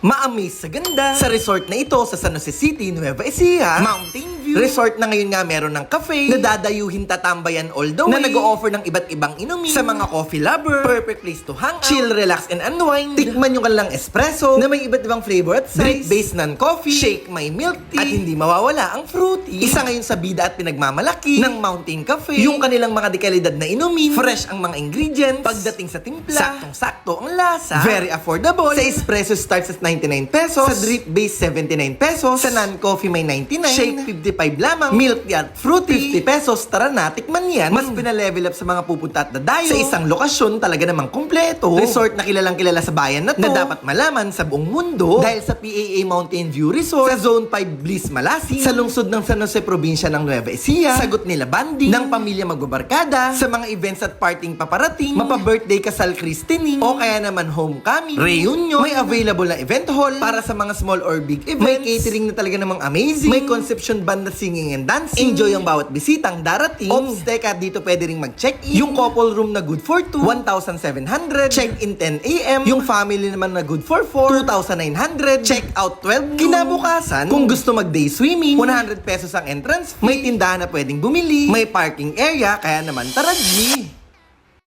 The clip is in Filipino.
Ma-amaze sa ganda. Sa resort na ito sa San Jose City, Nueva Ecija, Mountain View Resort na ngayon nga meron ng cafe na dadayuhin tatambayan all the way, na nag-o-offer ng iba't ibang inumin sa mga coffee lover. Perfect place to hang out, chill, relax, and unwind. Tikman yung kanilang espresso na may iba't ibang flavor at size, drip-based non-coffee, shake may milk tea, at hindi mawawala ang fruity. Isa ngayon sa bida at pinagmamalaki ng Mountain Cafe yung kanilang mga dekalidad na inumin, fresh ang mga ingredients, pagdating sa timpla, saktong-sakto ang lasa, very affordable. Sa espresso starts at 99 pesos, sa drip-based 79 pesos, sa non-coffee may 99, shake 55 lamang, milk tea at fruity 50 pesos. Tara na, tikman yan. Mas pinalevel up sa mga pupunta at dadayo sa isang lokasyon, talaga namang kumpleto. Resort na kilalang kilala sa bayan na to, na dapat malaman sa buong mundo dahil sa PAA Mountain View Resort sa Zone 5 Bliss Malasig, sa lungsod ng San Jose Probinsya ng Nueva Ecija. Sagot nila banding ng pamilya magbabarkada sa mga events at parting paparating, mapa-birthday, kasal, christening, o kaya naman homecoming, reunion. May available na event hall para sa mga small or big events. May catering na talaga namang amazing. May conception band na singing and dancing. Enjoy ang bawat bisitang darating. Ops, teka, dito pwede ring mag-check-in. Yung couple room na good for 2, 1,700. Check-in 10 a.m. Yung family naman na good for 4, 2,900. Check-out 12 noon. Kinabukasan, kung gusto mag-day swimming, 100 pesos ang entrance fee. May tindahan na pwedeng bumili. May parking area, kaya naman tara G!